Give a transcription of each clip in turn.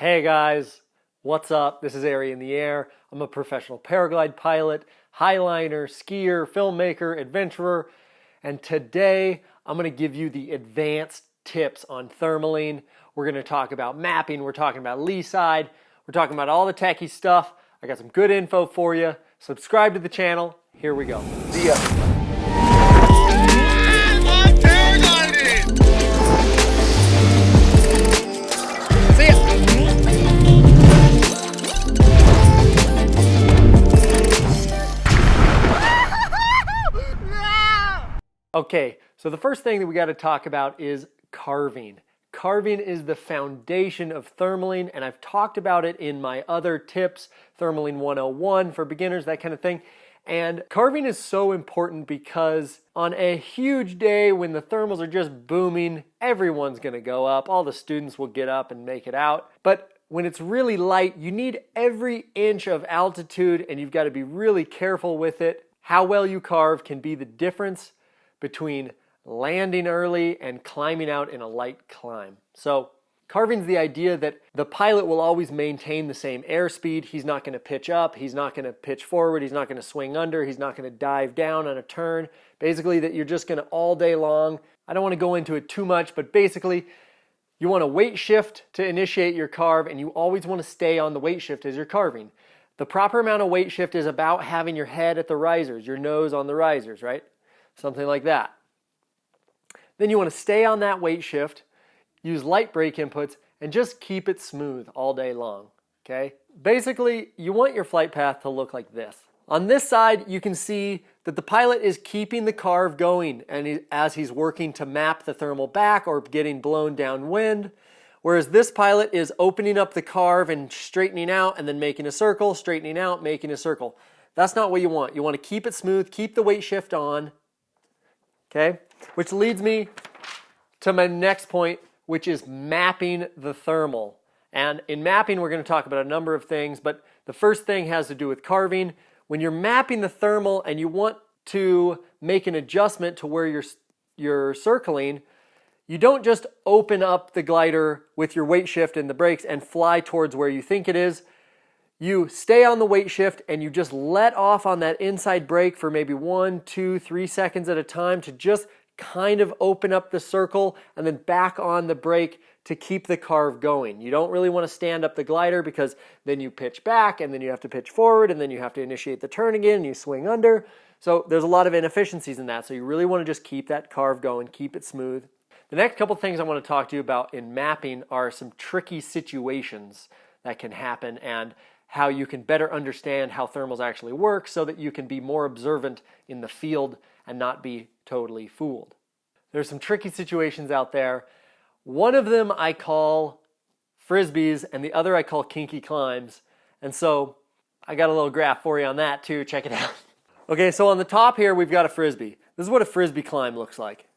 Hey guys, what's up? This is Ari in the Air. I'm a professional paraglide pilot, highliner, skier, filmmaker, adventurer, and today I'm going to give you the advanced tips on thermaling. We're going to talk about mapping, we're talking about Leaside, we're talking about all the techie stuff. I got some good info for you. Subscribe to the channel. Here we go. See ya. Okay, so the first thing that we got to talk about is carving. Carving is the foundation of thermaling, and I've talked about it in my other tips, Thermaling 101 for beginners, that kind of thing. And carving is so important because on a huge day when the thermals are just booming, everyone's going to go up. All the students will get up and make it out. But when it's really light, you need every inch of altitude, and you've got to be really careful with it. How well you carve can be the difference between landing early and climbing out in a light climb. So carving's the idea that the pilot will always maintain the same airspeed. He's not going to pitch up, he's not going to pitch forward, he's not going to swing under, he's not going to dive down on a turn. Basically that you're just going to all day long. I don't want to go into it too much, but basically you want to weight shift to initiate your carve, and you always want to stay on the weight shift as you're carving. The proper amount of weight shift is about having your head at the risers, your nose on the risers, right? Something like that. Then you want to stay on that weight shift, use light brake inputs, and just keep it smooth all day long, okay? Basically, you want your flight path to look like this. On this side, you can see that the pilot is keeping the carve going and as he's working to map the thermal back or getting blown downwind, whereas this pilot is opening up the carve and straightening out and then making a circle, straightening out, making a circle. That's not what you want. You want to keep it smooth, keep the weight shift on, okay? Which leads me to my next point, which is mapping the thermal. And in mapping, we're going to talk about a number of things, but the first thing has to do with carving. When you're mapping the thermal and you want to make an adjustment to where you're circling, you don't just open up the glider with your weight shift and the brakes and fly towards where you think it is. You stay on the weight shift and you just let off on that inside brake for maybe 1, 2, 3 seconds at a time to just kind of open up the circle and then back on the brake to keep the carve going. You don't really want to stand up the glider because then you pitch back and then you have to pitch forward and then you have to initiate the turn again and you swing under. So there's a lot of inefficiencies in that. So you really want to just keep that carve going, keep it smooth. The next couple things I want to talk to you about in mapping are some tricky situations that can happen and how you can better understand how thermals actually work so that you can be more observant in the field and not be totally fooled. There's some tricky situations out there. One of them I call frisbees and the other I call kinky climbs. And so I got a little graph for you on that too. Check it out. Okay, so on the top here we've got a frisbee. This is what a frisbee climb looks like.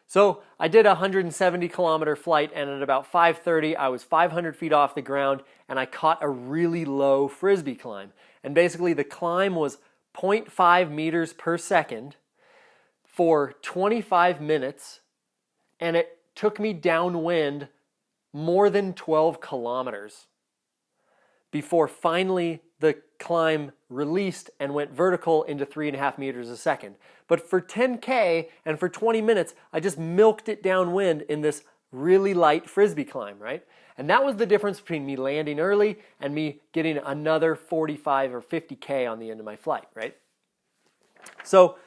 So I did a 170 kilometer flight, and at about 5:30 I was 500 feet off the ground and I caught a really low frisbee climb. And basically the climb was 0.5 meters per second for 25 minutes, and it took me downwind more than 12 kilometers before finally the climb released and went vertical into 3.5 meters a second. But for 10K and for 20 minutes, I just milked it downwind in this really light frisbee climb, right? And that was the difference between me landing early and me getting another 45 or 50K on the end of my flight, right? So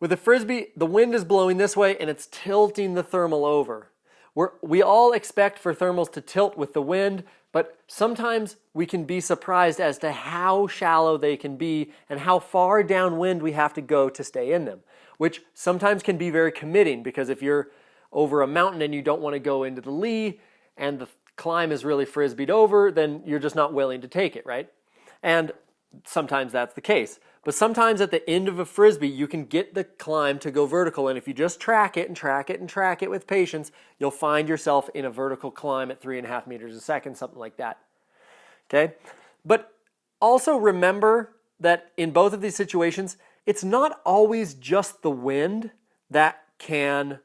with a frisbee, the wind is blowing this way and it's tilting the thermal over. We all expect for thermals to tilt with the wind, but sometimes we can be surprised as to how shallow they can be and how far downwind we have to go to stay in them, which sometimes can be very committing, because if you're over a mountain and you don't want to go into the lee and the climb is really frisbeed over, then you're just not willing to take it, right? And sometimes that's the case. But sometimes at the end of a frisbee, you can get the climb to go vertical, and if you just track it and track it and track it with patience, you'll find yourself in a vertical climb at 3.5 meters a second, something like that. Okay? But also remember that in both of these situations, it's not always just the wind that can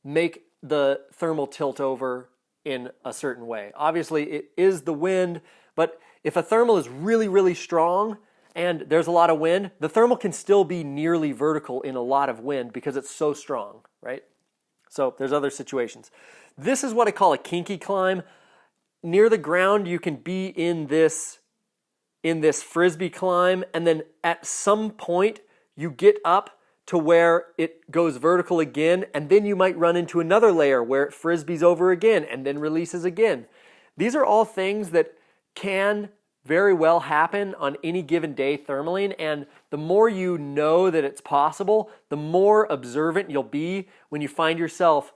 make the thermal tilt over in a certain way. Obviously, it is the wind, but if a thermal is really, really strong and there's a lot of wind, the thermal can still be nearly vertical in a lot of wind because it's so strong, right? So there's other situations. This is what I call a kinky climb. Near the ground, you can be in this frisbee climb, and then at some point, you get up to where it goes vertical again, and then you might run into another layer where it frisbees over again and then releases again. These are all things that can very well happen on any given day thermaling, and the more you know that it's possible, the more observant you'll be when you find yourself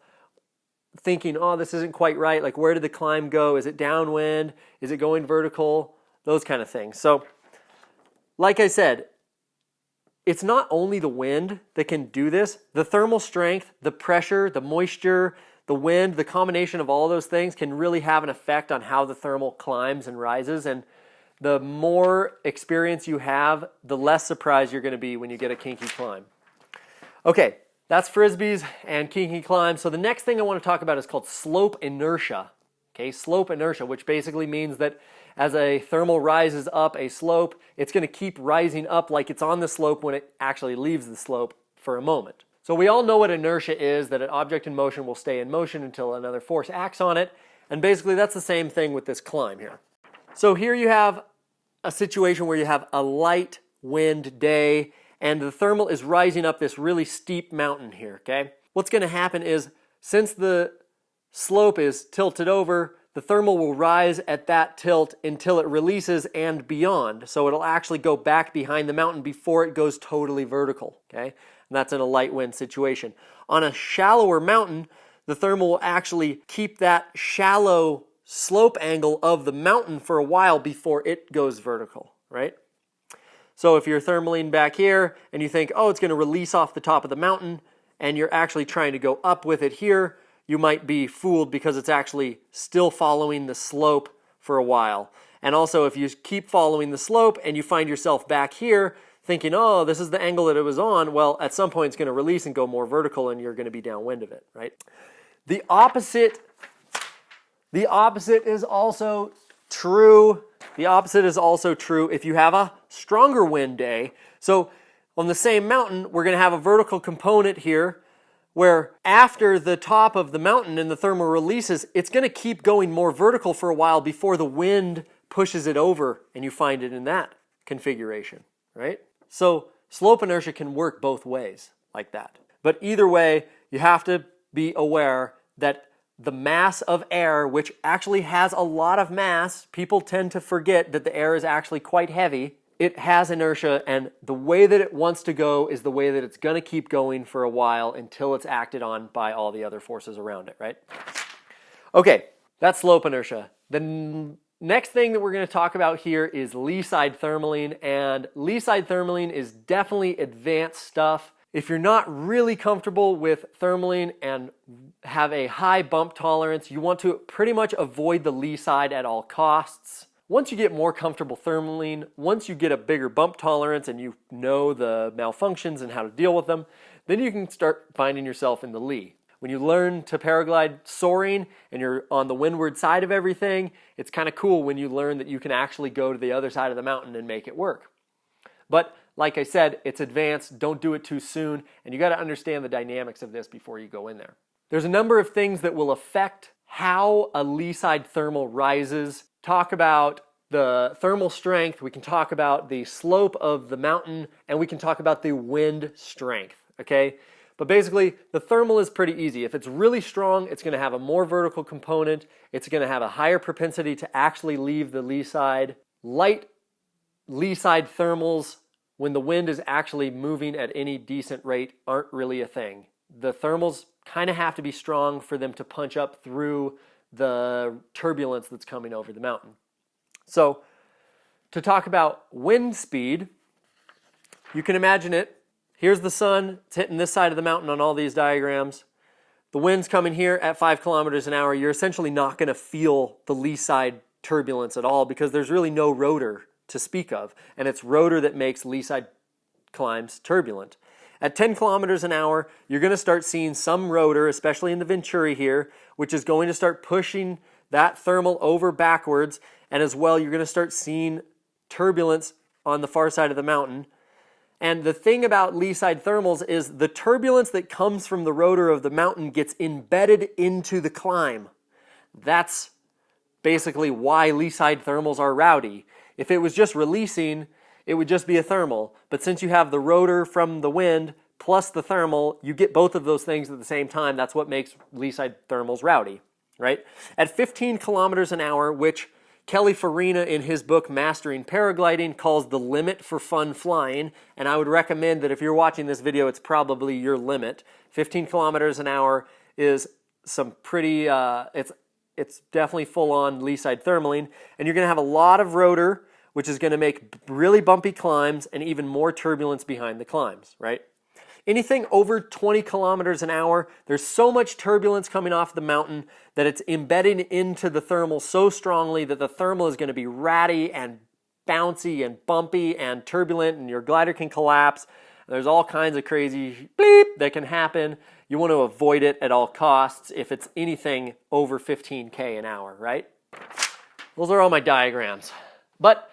thinking, oh, this isn't quite right. Like, where did the climb go? Is it downwind? Is it going vertical? Those kind of things. So, like I said, it's not only the wind that can do this. The thermal strength, the pressure, the moisture, the wind, the combination of all those things can really have an effect on how the thermal climbs and rises. And the more experience you have, the less surprised you're going to be when you get a kinky climb. Okay, that's frisbees and kinky climbs. So the next thing I want to talk about is called slope inertia. Okay, slope inertia, which basically means that as a thermal rises up a slope, it's going to keep rising up like it's on the slope when it actually leaves the slope for a moment. So we all know what inertia is, that an object in motion will stay in motion until another force acts on it. And basically that's the same thing with this climb here. So here you have a situation where you have a light wind day and the thermal is rising up this really steep mountain here, okay? What's going to happen is, since the slope is tilted over, the thermal will rise at that tilt until it releases and beyond. So it'll actually go back behind the mountain before it goes totally vertical, okay? And that's in a light wind situation. On a shallower mountain, the thermal will actually keep that shallow slope angle of the mountain for a while before it goes vertical, right? So if you're thermaling back here and you think, oh, it's going to release off the top of the mountain, and you're actually trying to go up with it here, you might be fooled because it's actually still following the slope for a while. And also, if you keep following the slope and you find yourself back here thinking, oh, this is the angle that it was on, well, at some point it's going to release and go more vertical and you're going to be downwind of it, right? The opposite is also true. The opposite is also true if you have a stronger wind day. So on the same mountain, we're going to have a vertical component here where after the top of the mountain and the thermal releases, it's going to keep going more vertical for a while before the wind pushes it over and you find it in that configuration, right? So slope inertia can work both ways like that. But either way, you have to be aware that the mass of air, which actually has a lot of mass, people tend to forget that the air is actually quite heavy. It has inertia, and the way that it wants to go is the way that it's going to keep going for a while until it's acted on by all the other forces around it, right? Okay, that's slope inertia. The next thing that we're going to talk about here is Leaside thermaling, and Leaside thermaling is definitely advanced stuff. If you're not really comfortable with thermaling and have a high bump tolerance, you want to pretty much avoid the Leaside at all costs. Once you get more comfortable thermaling, once you get a bigger bump tolerance and you know the malfunctions and how to deal with them, then you can start finding yourself in the lee. When you learn to paraglide soaring and you're on the windward side of everything, it's kind of cool when you learn that you can actually go to the other side of the mountain and make it work. But like I said, it's advanced, don't do it too soon, and you got to understand the dynamics of this before you go in there. There's a number of things that will affect how a Leaside thermal rises. Talk about the thermal strength, we can talk about the slope of the mountain, and we can talk about the wind strength, okay? But basically, the thermal is pretty easy. If it's really strong, it's going to have a more vertical component. It's going to have a higher propensity to actually leave the lee side. Light lee side thermals, when the wind is actually moving at any decent rate, aren't really a thing. The thermals kind of have to be strong for them to punch up through the turbulence that's coming over the mountain. So, to talk about wind speed, you can imagine it. Here's the sun, it's hitting this side of the mountain on all these diagrams. The wind's coming here at 5 kilometers an hour. You're essentially not going to feel the lee side turbulence at all because there's really no rotor to speak of. And it's rotor that makes lee side climbs turbulent. At 10 kilometers an hour, you're going to start seeing some rotor, especially in the Venturi here, which is going to start pushing that thermal over backwards, and as well you're going to start seeing turbulence on the far side of the mountain. And the thing about Leaside thermals is the turbulence that comes from the rotor of the mountain gets embedded into the climb. That's basically why Leaside thermals are rowdy. If it was just releasing, it would just be a thermal. But since you have the rotor from the wind plus the thermal, you get both of those things at the same time. That's what makes Leaside thermals rowdy, right? At 15 kilometers an hour, which Kelly Farina in his book Mastering Paragliding calls the limit for fun flying, and I would recommend that if you're watching this video, it's probably your limit. 15 kilometers an hour is some pretty, it's definitely full-on Leaside thermaling, and you're going to have a lot of rotor, which is going to make really bumpy climbs and even more turbulence behind the climbs, right? Anything over 20 kilometers an hour, there's so much turbulence coming off the mountain that it's embedding into the thermal so strongly that the thermal is going to be ratty and bouncy and bumpy and turbulent, and your glider can collapse. There's all kinds of crazy bleep that can happen. You want to avoid it at all costs if it's anything over 15K an hour, right? Those are all my diagrams. But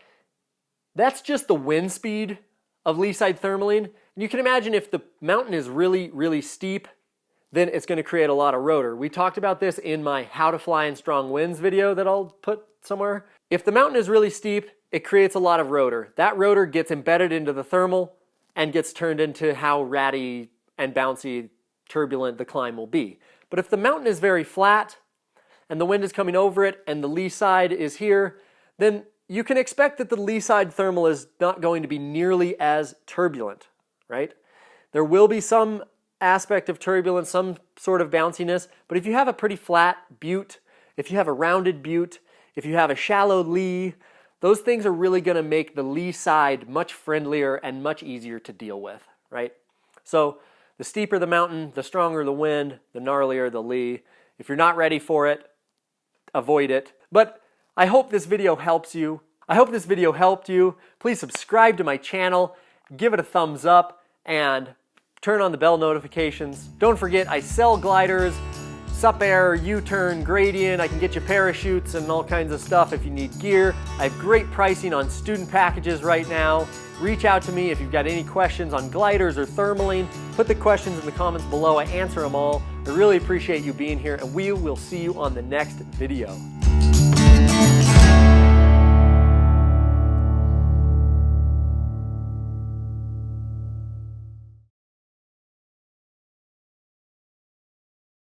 that's just the wind speed of Leaside thermaling. You can imagine if the mountain is really, really steep, then it's going to create a lot of rotor. We talked about this in my How to Fly in Strong Winds video that I'll put somewhere. If the mountain is really steep, it creates a lot of rotor. That rotor gets embedded into the thermal and gets turned into how ratty and bouncy, turbulent the climb will be. But if the mountain is very flat and the wind is coming over it and the lee side is here, then you can expect that the lee side thermal is not going to be nearly as turbulent, right? There will be some aspect of turbulence, some sort of bounciness, but if you have a pretty flat butte, if you have a rounded butte, if you have a shallow lee, those things are really going to make the lee side much friendlier and much easier to deal with, right? So the steeper the mountain, the stronger the wind, the gnarlier the lee. If you're not ready for it, avoid it. But I hope this video helps you. I hope this video helped you. Please subscribe to my channel, give it a thumbs up, and turn on the bell notifications. Don't forget, I sell gliders, sup air, U-turn, gradient. I can get you parachutes and all kinds of stuff if you need gear. I have great pricing on student packages right now. Reach out to me if you've got any questions on gliders or thermaling. Put the questions in the comments below. I answer them all. I really appreciate you being here, and we will see you on the next video.